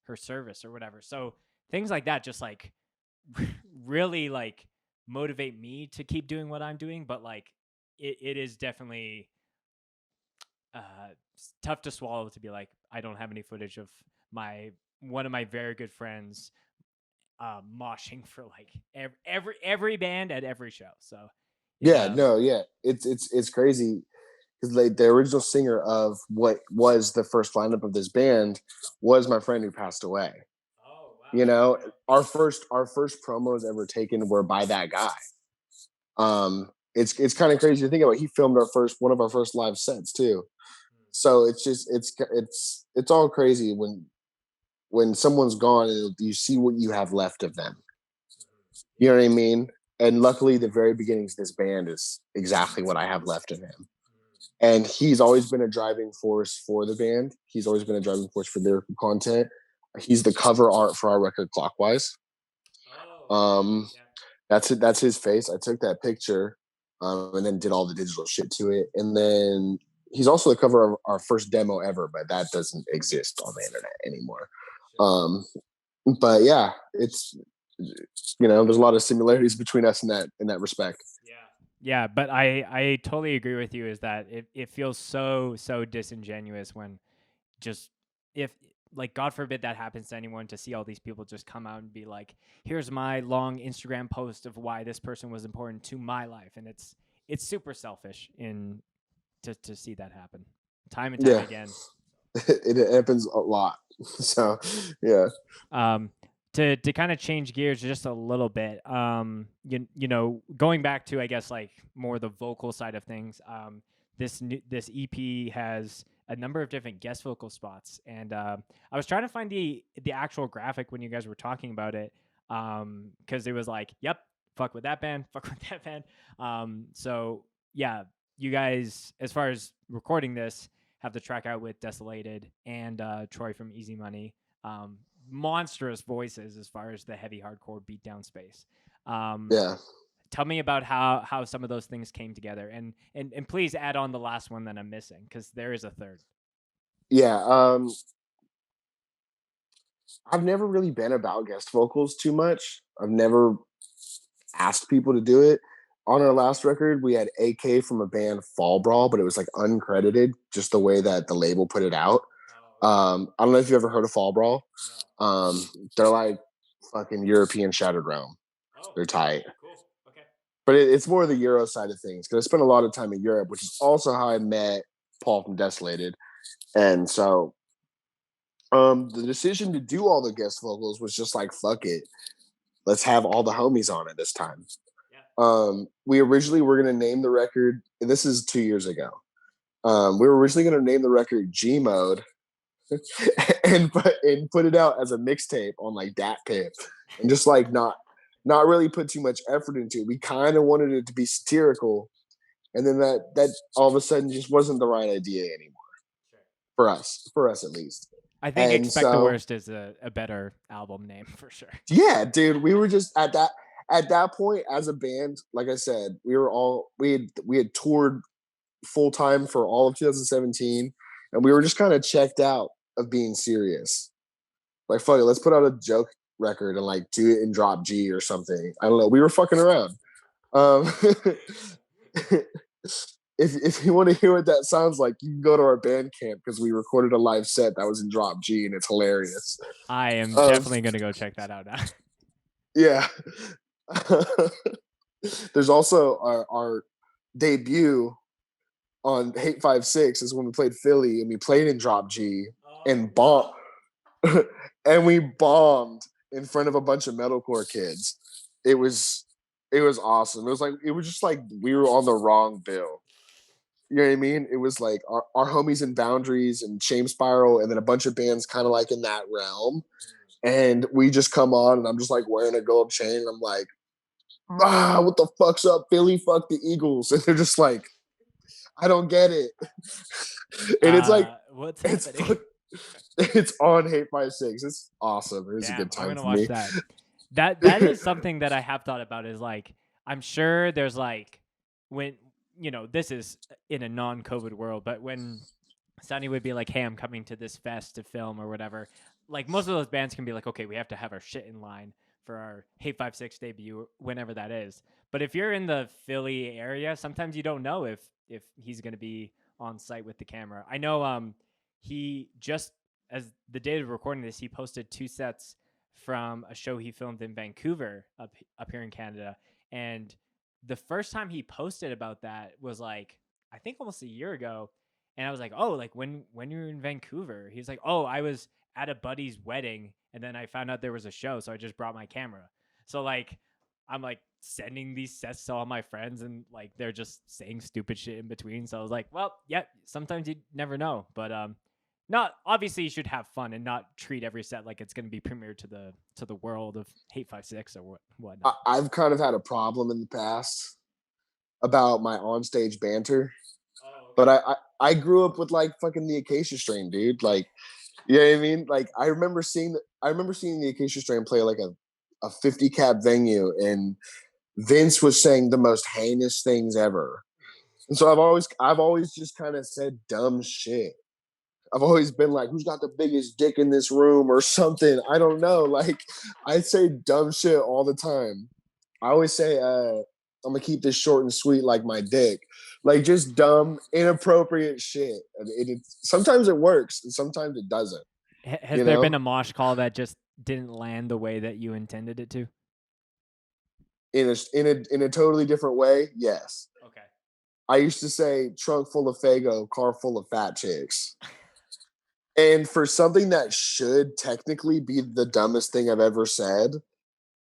[SPEAKER 2] her service or whatever?" So things like that just like really like motivate me to keep doing what I'm doing, but like it is definitely tough to swallow to be like I don't have any footage of my one of my very good friends moshing for like every band at every show. So it
[SPEAKER 1] Yeah, no, yeah. It's crazy because like the original singer of what was the first lineup of this band was my friend who passed away.
[SPEAKER 2] Oh
[SPEAKER 1] You
[SPEAKER 2] wow.
[SPEAKER 1] know,
[SPEAKER 2] Okay.
[SPEAKER 1] our first promos ever taken were by that guy. It's kind of crazy to think about. He filmed one of our first live sets too. So it's just it's all crazy when someone's gone and you see what you have left of them. You know
[SPEAKER 2] Yeah.
[SPEAKER 1] what I mean? And luckily, the very beginnings of this band is exactly what I have left of him. And he's always been a driving force for the band. He's always been a driving force for lyrical content. He's the cover art for our record Clockwise.
[SPEAKER 2] Oh, okay.
[SPEAKER 1] Um,
[SPEAKER 2] Yeah.
[SPEAKER 1] that's it. That's his face. I took that picture, and then did all the digital shit to it. And then he's also the cover of our first demo ever, but that doesn't exist on the internet anymore.
[SPEAKER 2] Sure.
[SPEAKER 1] Um, but yeah, it's there's a lot of similarities between us in that respect.
[SPEAKER 2] Yeah. Yeah, but I totally agree with you. Is that it feels so disingenuous when just if like God forbid that happens to anyone, to see all these people just come out and be like, here's my long Instagram post of why this person was important to my life, and it's super selfish in to see that happen time and time
[SPEAKER 1] Yeah,
[SPEAKER 2] again.
[SPEAKER 1] it happens a lot. So yeah,
[SPEAKER 2] Um, to kind of change gears just a little bit, you know, going back to I guess like more the vocal side of things. This EP has a number of different guest vocal spots, and I was trying to find the actual graphic when you guys were talking about it, because it was like, yep, fuck with that band, fuck with that band. So yeah, you guys, as far as recording this, have the track out with Desolated and Troy from Easy Money. Um, Monstrous voices as far as the heavy hardcore beatdown space. Um,
[SPEAKER 1] yeah,
[SPEAKER 2] Tell me about how some of those things came together, and please add on the last one that I'm missing because there is a third.
[SPEAKER 1] yeah. I've never really been about guest vocals too much. I've never asked people to do it. On our last record, we had AK from a band Fall Brawl, but it was like uncredited, just the way that the label put it out.
[SPEAKER 2] Oh, okay.
[SPEAKER 1] I don't know if you ever heard of Fall Brawl.
[SPEAKER 2] No.
[SPEAKER 1] They're like fucking European Shattered Realm.
[SPEAKER 2] Oh,
[SPEAKER 1] They're tight.
[SPEAKER 2] cool. Okay.
[SPEAKER 1] But it's more the Euro side of things because I spent a lot of time in Europe, which is also how I met Paul from Desolated. And so the decision to do all the guest vocals was just like, fuck it. Let's have all the homies on it this time.
[SPEAKER 2] Yeah.
[SPEAKER 1] We originally were going to name the record, and this is 2 years ago. We were originally going to name the record G Mode and put it out as a mixtape on like Dat Pip and just like not really put too much effort into it. We kind of wanted it to be satirical, and then that all of a sudden just wasn't the right idea anymore
[SPEAKER 2] Sure.
[SPEAKER 1] for us at least.
[SPEAKER 2] I think
[SPEAKER 1] And
[SPEAKER 2] Expect the
[SPEAKER 1] so
[SPEAKER 2] Worst is a better album name for sure.
[SPEAKER 1] yeah, dude, we were just at that point as a band. Like I said, we had toured full time for all of 2017, and we were just kind of checked out of being serious. Like, fuck it, let's put out a joke record and like do it in drop G or something. I don't know. We were fucking around. Um, if you want to hear what that sounds like, you can go to our band camp because we recorded a live set that was in drop G and it's hilarious.
[SPEAKER 2] I am definitely gonna go check that out now.
[SPEAKER 1] Yeah. There's also our debut on Hate 56 is when we played Philly and we played in drop G and bombed and we bombed in front of a bunch of metalcore kids. It was awesome. It was just like we were on the wrong bill. You know what I mean? It was like our homies in Boundaries and Shame Spiral, and then a bunch of bands kind of like in that realm. And we just come on, and I'm just like wearing a gold chain, and I'm like, what the fuck's up, Philly? Fuck the Eagles. And they're just like, I don't get it. And it's like,
[SPEAKER 2] What's happening?
[SPEAKER 1] it's on Hate 56. It's awesome. It was a good
[SPEAKER 2] I'm
[SPEAKER 1] time
[SPEAKER 2] gonna
[SPEAKER 1] for
[SPEAKER 2] watch
[SPEAKER 1] me.
[SPEAKER 2] that. That is something that I have thought about. Is like I'm sure there's like when this is in a non-COVID world, but when Sonny would be like, "Hey, I'm coming to this fest to film or whatever," like most of those bands can be like, "Okay, we have to have our shit in line for our Hate 56 debut, whenever that is." But if you're in the Philly area, sometimes you don't know if he's gonna be on site with the camera. I know he just as the day of recording this, he posted 2 sets from a show he filmed in Vancouver up here in Canada. And the first time he posted about that was like I think almost a year ago. And I was like, "Oh, like when you were in Vancouver?" He's like, "Oh, I was at a buddy's wedding and then I found out there was a show, so I just brought my camera." So like I'm like sending these sets to all my friends and like they're just saying stupid shit in between. So I was like, "Well, yeah, sometimes you never know." But not obviously you should have fun and not treat every set like it's going to be premiered to the world of Hate 56 or whatnot.
[SPEAKER 1] I've kind of had a problem in the past about my onstage banter,
[SPEAKER 2] Oh, okay.
[SPEAKER 1] but I grew up with like fucking the Acacia Strain, dude. Like, you know what I mean? Like, I remember seeing the Acacia Strain play like a 50 cap venue, and Vince was saying the most heinous things ever. And so I've always just kind of said dumb shit. I've always been like, who's got the biggest dick in this room or something? I don't know. Like, I say dumb shit all the time. I always say, I'm gonna keep this short and sweet like my dick. Like just dumb, inappropriate shit. And sometimes it works and sometimes it doesn't.
[SPEAKER 2] Has
[SPEAKER 1] You
[SPEAKER 2] there been
[SPEAKER 1] know?
[SPEAKER 2] a mosh call that just didn't land the way that you intended it to?
[SPEAKER 1] In a totally different way, yes.
[SPEAKER 2] Okay.
[SPEAKER 1] I used to say trunk full of Fago, car full of fat chicks. And for something that should technically be the dumbest thing I've ever said,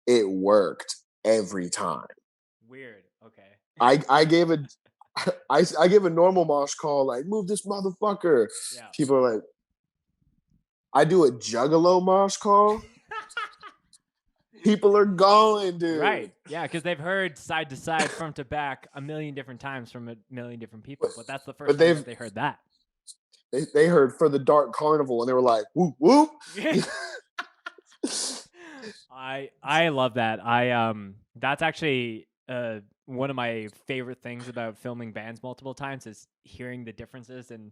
[SPEAKER 1] it worked every time.
[SPEAKER 2] Weird. Okay.
[SPEAKER 1] I gave a I give a normal mosh call like move this motherfucker.
[SPEAKER 2] Yeah.
[SPEAKER 1] People are like, I do a juggalo mosh call. People are going,
[SPEAKER 2] Right.
[SPEAKER 1] dude.
[SPEAKER 2] Yeah, because they've heard side to side, front to back a million different times from a million different people, but that's the first
[SPEAKER 1] But
[SPEAKER 2] time that they heard that.
[SPEAKER 1] they heard for the Dark Carnival and they were like, whoop whoop.
[SPEAKER 2] I love that. That's actually one of my favorite things about filming bands multiple times is hearing the differences, and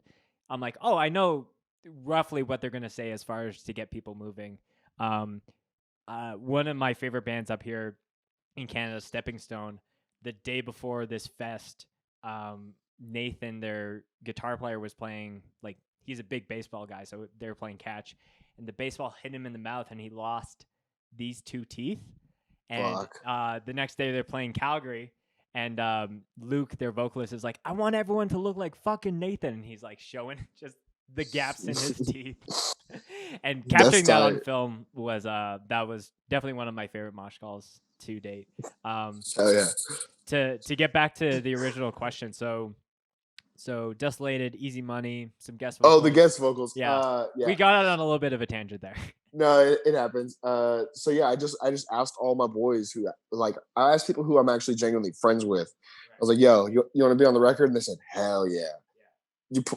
[SPEAKER 2] I'm like, oh, I know roughly what they're gonna say as far as to get people moving. Um, one of my favorite bands up here in Canada, Stepping Stone, the day before this fest, Nathan, their guitar player, was playing, like, he's a big baseball guy, so they were playing catch, and the baseball hit him in the mouth, and he lost these two teeth. And the next day they're playing Calgary, and Luke, their vocalist, is like, I want everyone to look like fucking Nathan, and he's like showing just the gaps in his teeth. And capturing that on film was that was definitely one of my favorite mosh calls to date.
[SPEAKER 1] Oh yeah.
[SPEAKER 2] To get back to the original question, so Desolated, Easy Money, some guest vocals.
[SPEAKER 1] Oh, the guest vocals.
[SPEAKER 2] Yeah. We got out on a little bit of a tangent there.
[SPEAKER 1] No, it happens. So yeah, I just asked all my boys who, like, I asked people who I'm actually genuinely friends with. I was like, yo, you want to be on the record? And they said, hell yeah.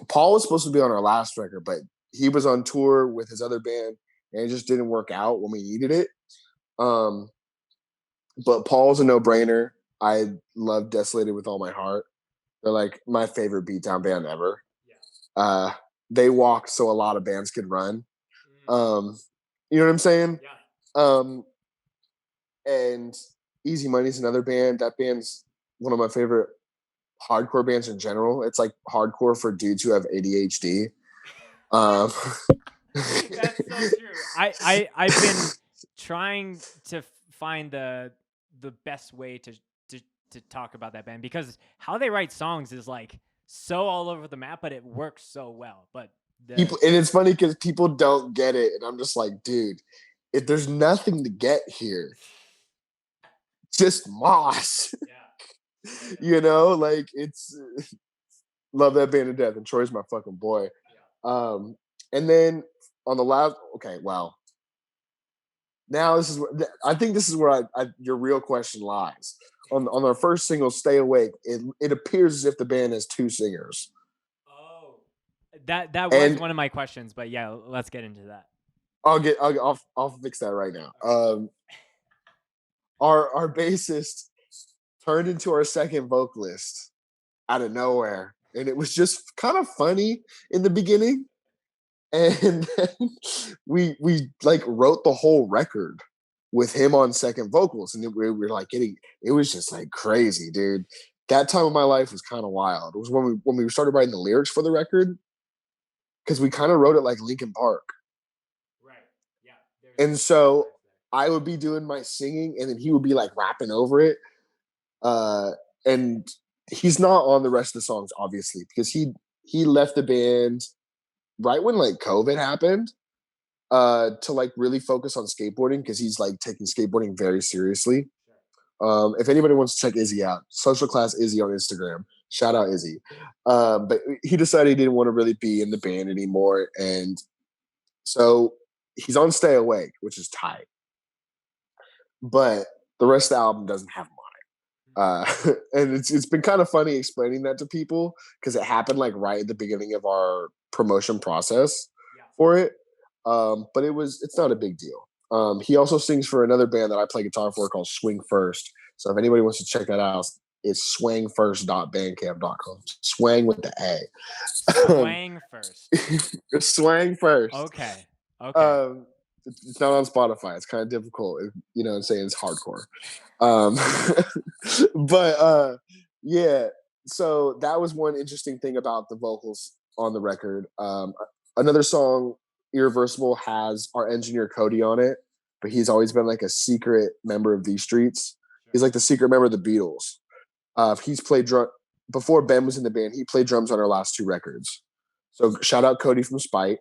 [SPEAKER 1] Paul was supposed to be on our last record, but he was on tour with his other band and it just didn't work out when we needed it. But Paul's a no-brainer. I love Desolated with all my heart. They're like my favorite beatdown band ever. Yeah. They walked so a lot of bands could run. You know what I'm saying?
[SPEAKER 2] Yeah.
[SPEAKER 1] And Easy Money's another band. That band's one of my favorite hardcore bands in general. It's like hardcore for dudes who have ADHD.
[SPEAKER 2] That's so true. I've been trying to find the best way to talk about that band, because how they write songs is like so all over the map, but it works so well. But
[SPEAKER 1] people, and it's funny because people don't get it, and I'm just like, dude, if there's nothing to get here, just mosh. Yeah. You know, like it's love that band to death, and Troy's my fucking boy. Yeah. And then on the last, okay, well, now this is I think this is where your real question lies. On our first single, "Stay Awake," it appears as if the band has two singers.
[SPEAKER 2] Oh, that was one of my questions, but yeah, let's get into that.
[SPEAKER 1] I'll fix that right now. Our bassist turned into our second vocalist out of nowhere, and it was just kind of funny in the beginning. And then we like wrote the whole record with him on second vocals, and we were like it was just like crazy, dude. That time of my life was kind of wild. It was when we started writing the lyrics for the record, because we kind of wrote it like Linkin Park.
[SPEAKER 2] Right. Yeah.
[SPEAKER 1] And so I would be doing my singing, and then he would be like rapping over it. And he's not on the rest of the songs, obviously, because he left the band right when like COVID happened, to like really focus on skateboarding, because he's like taking skateboarding very seriously. If anybody wants to check Izzy out, Social Class Izzy on Instagram. Shout out Izzy. But he decided he didn't want to really be in the band anymore, and so he's on Stay Awake, which is tight. But the rest of the album doesn't have him on it. And it's been kind of funny explaining that to people, because it happened like right at the beginning of our promotion process for it. But it's not a big deal. He also sings for another band that I play guitar for called Swing First. So if anybody wants to check that out, it's swangfirst.bandcamp.com. Swang with the A.
[SPEAKER 2] Swang First.
[SPEAKER 1] Swang First.
[SPEAKER 2] Okay.
[SPEAKER 1] It's not on Spotify. It's kind of difficult, you know, saying it's hardcore. But yeah, so that was one interesting thing about the vocals on the record. Another song, Irreversible, has our engineer Cody on it, but he's always been like a secret member of These Streets. He's like the secret member of the Beatles. He's played drum. before Ben was in the band, he played drums on our last 2 records. So shout out Cody from Spite.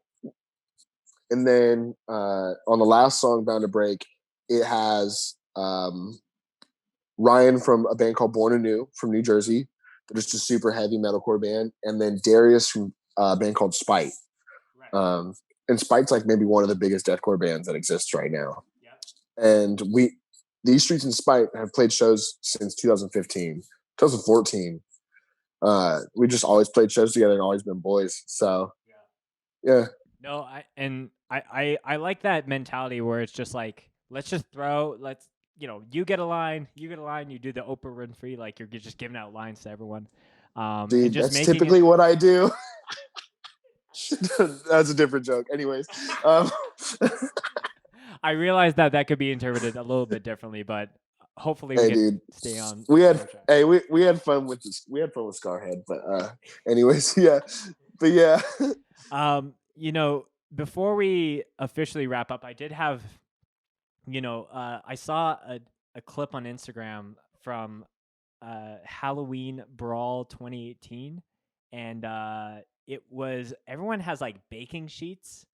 [SPEAKER 1] And then on the last song, Bound to Break, it has Ryan from a band called Born Anew from New Jersey. They're just a super heavy metalcore band. And then Darius from a band called Spite.
[SPEAKER 2] Right.
[SPEAKER 1] And Spite's like maybe one of the biggest deathcore bands that exists right now.
[SPEAKER 2] Yep.
[SPEAKER 1] And These Streets and Spite have played shows since 2015, 2014. We just always played shows together and always been boys. So yeah.
[SPEAKER 2] No, I like that mentality where it's just like, let's you get a line, you do the Oprah Winfrey, like you're just giving out lines to everyone.
[SPEAKER 1] Dude,
[SPEAKER 2] and just
[SPEAKER 1] that's typically what I do. That's a different joke. Anyways,
[SPEAKER 2] I realize that could be interpreted a little bit differently, but hopefully we can stay on.
[SPEAKER 1] We had fun with this. We had fun with Scarhead, but anyways, yeah. But yeah.
[SPEAKER 2] Before we officially wrap up, I did have, I saw a clip on Instagram from Halloween Brawl 2018, and it was, everyone has like baking sheets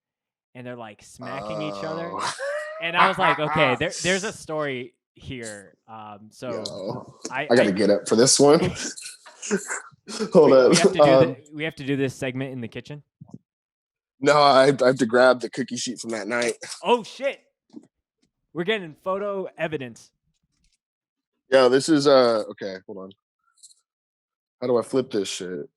[SPEAKER 2] and they're like smacking each other, and I was like, okay, there's a story here. I
[SPEAKER 1] gotta get up for this one. Hold up.
[SPEAKER 2] We have to do this segment in the kitchen.
[SPEAKER 1] No, I have to grab the cookie sheet from that night.
[SPEAKER 2] Oh shit, we're getting photo evidence.
[SPEAKER 1] Yeah, this is okay, hold on. How do I flip this shit?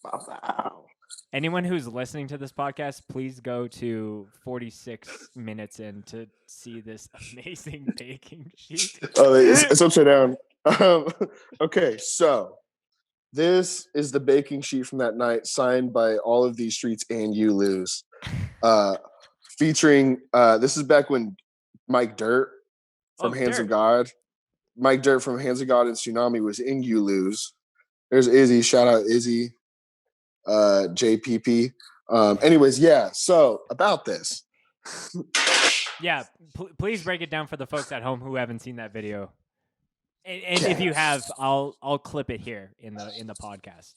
[SPEAKER 1] Wow.
[SPEAKER 2] Anyone who's listening to this podcast, please go to 46 minutes in to see this amazing baking sheet.
[SPEAKER 1] Oh, it's upside down. Okay, so this is the baking sheet from that night, signed by All of These Streets and You Lose. Featuring, this is back when Mike Dirt from Hands of God. Mike Dirt from Hands of God and Tsunami was in You Lose. There's Izzy. Shout out Izzy. JPP. Anyways, yeah. So about this.
[SPEAKER 2] Yeah, please break it down for the folks at home who haven't seen that video. And if you have, I'll clip it here in the podcast.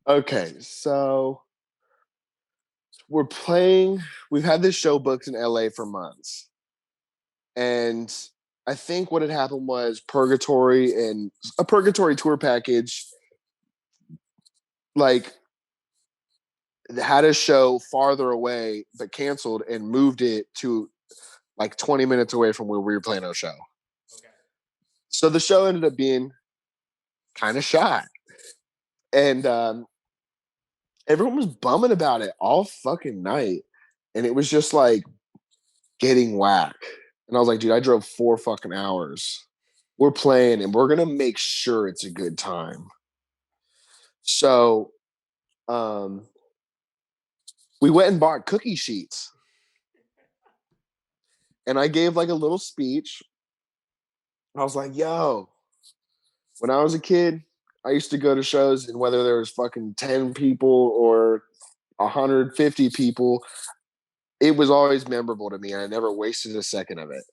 [SPEAKER 1] Okay, so we're playing. We've had this show booked in LA for months. And I think what had happened was Purgatory and a Purgatory tour package, like, had a show farther away, but canceled and moved it to like 20 minutes away from where we were playing our show. Okay. So the show ended up being kind of shot. And everyone was bumming about it all fucking night. And it was just like getting whack. And I was like, dude, I drove 4 fucking hours. We're playing and we're going to make sure it's a good time. So we went and bought cookie sheets. And I gave like a little speech. I was like, yo, when I was a kid, I used to go to shows, and whether there was fucking 10 people or 150 people, it was always memorable to me. I never wasted a second of it.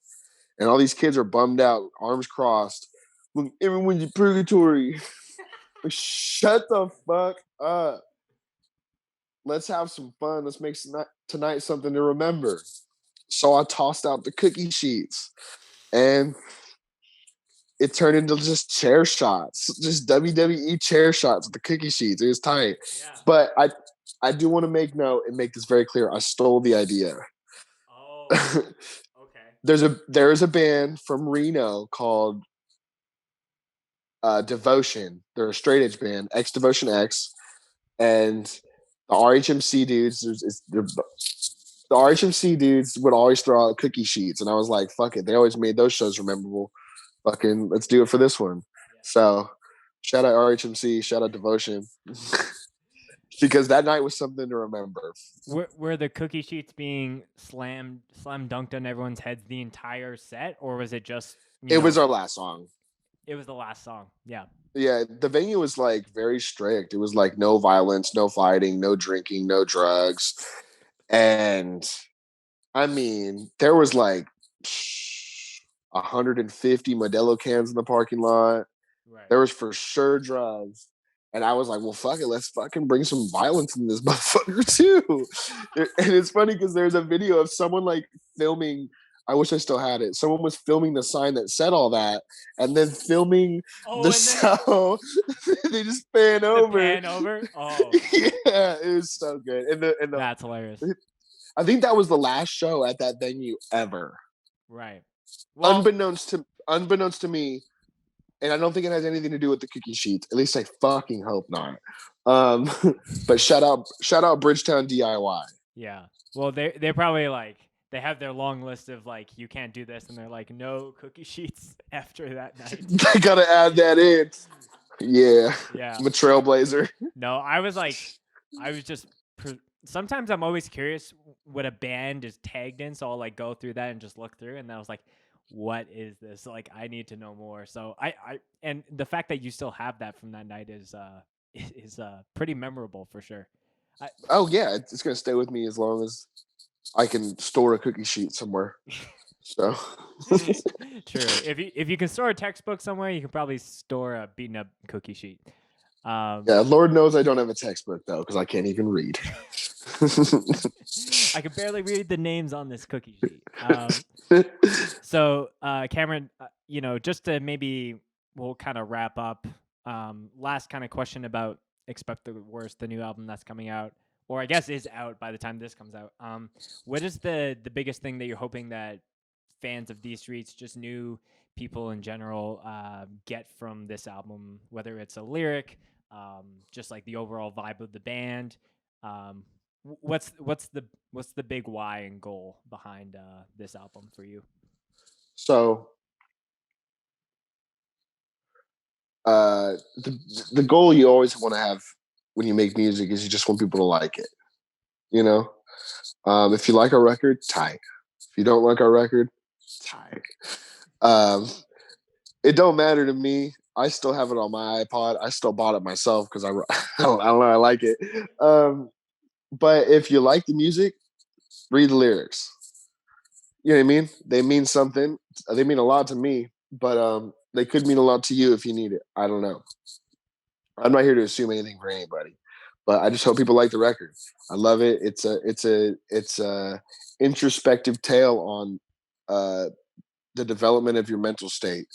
[SPEAKER 1] And all these kids are bummed out, arms crossed. Look, everyone's in purgatory. Like, shut the fuck up. Let's have some fun. Let's make tonight something to remember. So I tossed out the cookie sheets, and it turned into just chair shots, just WWE chair shots with the cookie sheets. It was tight. Yeah. But I do want to make note and make this very clear. I stole the idea.
[SPEAKER 2] Oh,
[SPEAKER 1] okay. There is a band from Reno called Devotion. They're a straight edge band, X Devotion X, and The RHMC dudes, the RHMC dudes would always throw out cookie sheets, and I was like, "Fuck it!" They always made those shows memorable. Fucking, let's do it for this one. So, shout out RHMC, shout out Devotion, because that night was something to remember.
[SPEAKER 2] Were the cookie sheets being slam dunked on everyone's heads the entire set, or was it just
[SPEAKER 1] It was our last song.
[SPEAKER 2] It was the last song. Yeah.
[SPEAKER 1] Yeah, the venue was like very strict. It was like no violence, no fighting, no drinking, no drugs. And I mean, there was like 150 Modelo cans in the parking lot.
[SPEAKER 2] Right.
[SPEAKER 1] There was for sure drugs. And I was like, well, fuck it. Let's fucking bring some violence in this motherfucker too. And it's funny because there's a video of someone like filming. I wish I still had it. Someone was filming the sign that said all that and then filming the sound. They just pan over.
[SPEAKER 2] Pan over? Oh.
[SPEAKER 1] Yeah, it was so good. And
[SPEAKER 2] that's hilarious.
[SPEAKER 1] I think that was the last show at that venue ever.
[SPEAKER 2] Right.
[SPEAKER 1] Well, unbeknownst to me, and I don't think it has anything to do with the cookie sheets. At least I fucking hope not. But shout out Bridgetown DIY.
[SPEAKER 2] Yeah. Well, they're probably like, they have their long list of like, you can't do this, and they're like, no cookie sheets after that night.
[SPEAKER 1] They gotta add that in. Yeah.
[SPEAKER 2] Yeah.
[SPEAKER 1] I'm a trailblazer.
[SPEAKER 2] No, I was just. Sometimes I'm always curious what a band is tagged in, so I'll like go through that and just look through, and then I was like, what is this? Like, I need to know more. So I and the fact that you still have that from that night is pretty memorable for sure.
[SPEAKER 1] Oh yeah, it's gonna stay with me as long as I can store a cookie sheet somewhere. So
[SPEAKER 2] true. If you can store a textbook somewhere, you can probably store a beaten up cookie sheet.
[SPEAKER 1] Yeah, Lord knows I don't have a textbook though, because I can't even read.
[SPEAKER 2] I can barely read the names on this cookie sheet. So, Cameron, just to maybe we'll kind of wrap up. Last kind of question about Expect the Worst, the new album that's coming out, or I guess is out by the time this comes out. What is the biggest thing that you're hoping that fans of These Streets, just new people in general, get from this album, whether it's a lyric, just like the overall vibe of the band? What's the big why and goal behind this album for you?
[SPEAKER 1] So the goal you always want to have when you make music is you just want people to like it. You know, if you like our record, tight. If you don't like our record, tight. It don't matter to me. I still have it on my iPod. I still bought it myself because I don't know, I like it. But if you like the music, read the lyrics. You know what I mean? They mean something. They mean a lot to me, but they could mean a lot to you if you need it. I don't know. I'm not here to assume anything for anybody, but I just hope people like the record. I love it. It's a introspective tale on the development of your mental state,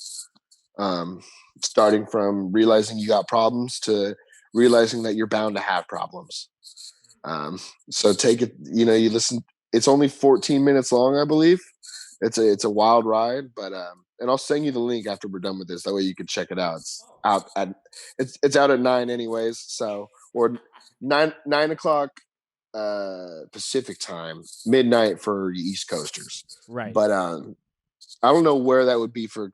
[SPEAKER 1] starting from realizing you got problems to realizing that you're bound to have problems. So take it. You listen. It's only 14 minutes long, I believe. It's a wild ride, but and I'll send you the link after we're done with this. That way you can check it out. It's out at 9 anyways. So, or 9 o'clock Pacific time, midnight for you East Coasters.
[SPEAKER 2] Right.
[SPEAKER 1] But I don't know where that would be for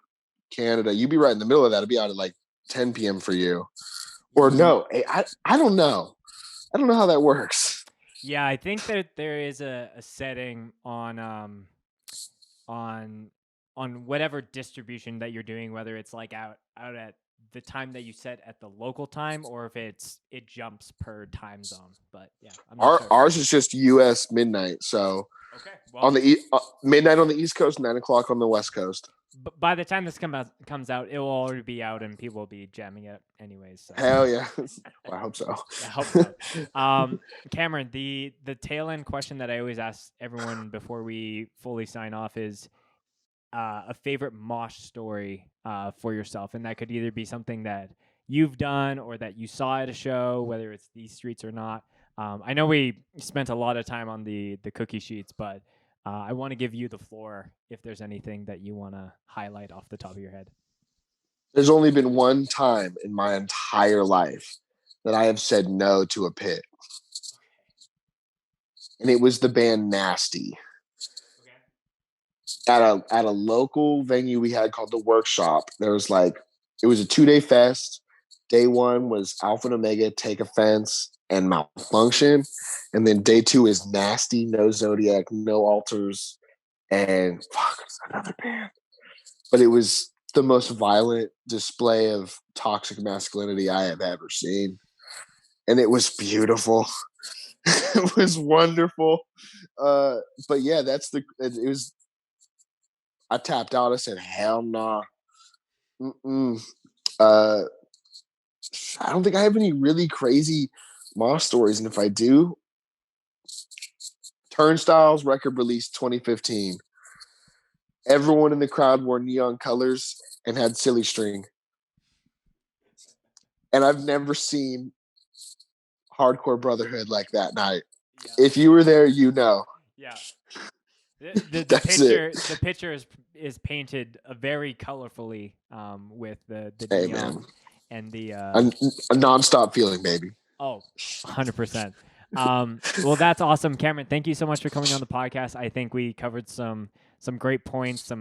[SPEAKER 1] Canada. You'd be right in the middle of that. It'd be out at like 10 p.m. for you. Or no, I don't know. I don't know how that works.
[SPEAKER 2] Yeah, I think that there is a setting on whatever distribution that you're doing, whether it's like out at the time that you set at the local time, or if it jumps per time zone. But yeah,
[SPEAKER 1] ours is just U.S. midnight. So
[SPEAKER 2] okay, well,
[SPEAKER 1] on the midnight on the East Coast, 9 o'clock on the West Coast.
[SPEAKER 2] But by the time this comes out, it will already be out and people will be jamming it anyways. So.
[SPEAKER 1] Hell yeah. Well, I hope so.
[SPEAKER 2] I hope so. Cameron, the tail end question that I always ask everyone before we fully sign off is a favorite mosh story for yourself. And that could either be something that you've done or that you saw at a show, whether it's These Streets or not. I know we spent a lot of time on the cookie sheets, but I want to give you the floor if there's anything that you want to highlight off the top of your head.
[SPEAKER 1] There's only been one time in my entire life that I have said no to a pit. and it was the band Nasty
[SPEAKER 2] Okay.
[SPEAKER 1] at a local venue we had called the Workshop. There was like it was a 2-day fest. Day one was Alpha and Omega, Take Offense, and Malfunction, and then day two is Nasty, No Zodiac, No Alters, and fuck, what's another band? But it was the most violent display of toxic masculinity I have ever seen, and it was beautiful. It was wonderful. But yeah, it was. I tapped out. I said, "Hell nah." Uh, I don't think I have any really crazy mosh stories, and if I do, Turnstiles record release 2015. Everyone in the crowd wore neon colors and had silly string, and I've never seen hardcore brotherhood like that night.
[SPEAKER 2] Yeah.
[SPEAKER 1] If you were there, you know.
[SPEAKER 2] Yeah. The
[SPEAKER 1] That's it.
[SPEAKER 2] picture is painted very colorfully with the
[SPEAKER 1] Hey
[SPEAKER 2] neon
[SPEAKER 1] man,
[SPEAKER 2] and the
[SPEAKER 1] a nonstop feeling, baby.
[SPEAKER 2] oh 100%. Well, that's awesome, Cameron. Thank you so much for coming on the podcast. I think we covered some great points.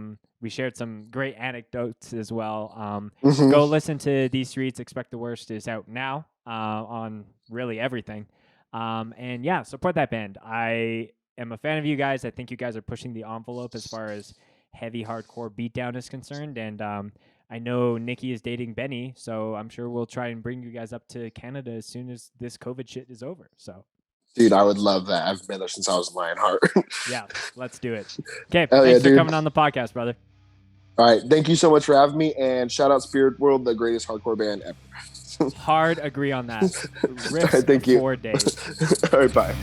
[SPEAKER 2] We shared some great anecdotes as well.
[SPEAKER 1] Mm-hmm.
[SPEAKER 2] Go listen to These Streets. Expect the Worst is out now on really everything. And yeah, support that band. I am a fan of you guys. I think you guys are pushing the envelope as far as heavy hardcore beatdown is concerned. And I know Nikki is dating Benny, so I'm sure we'll try and bring you guys up to Canada as soon as this COVID shit is over. So,
[SPEAKER 1] Dude, I would love that. I've been there since I was a Lionheart.
[SPEAKER 2] yeah, let's do it. Okay,
[SPEAKER 1] Hell
[SPEAKER 2] thanks
[SPEAKER 1] yeah,
[SPEAKER 2] for
[SPEAKER 1] dude.
[SPEAKER 2] coming on the podcast, brother.
[SPEAKER 1] All right, thank you so much for having me, and shout out Spirit World, the greatest hardcore band ever.
[SPEAKER 2] Hard agree on that.
[SPEAKER 1] All
[SPEAKER 2] Riffs
[SPEAKER 1] right, thank you.
[SPEAKER 2] for days.
[SPEAKER 1] All right, bye.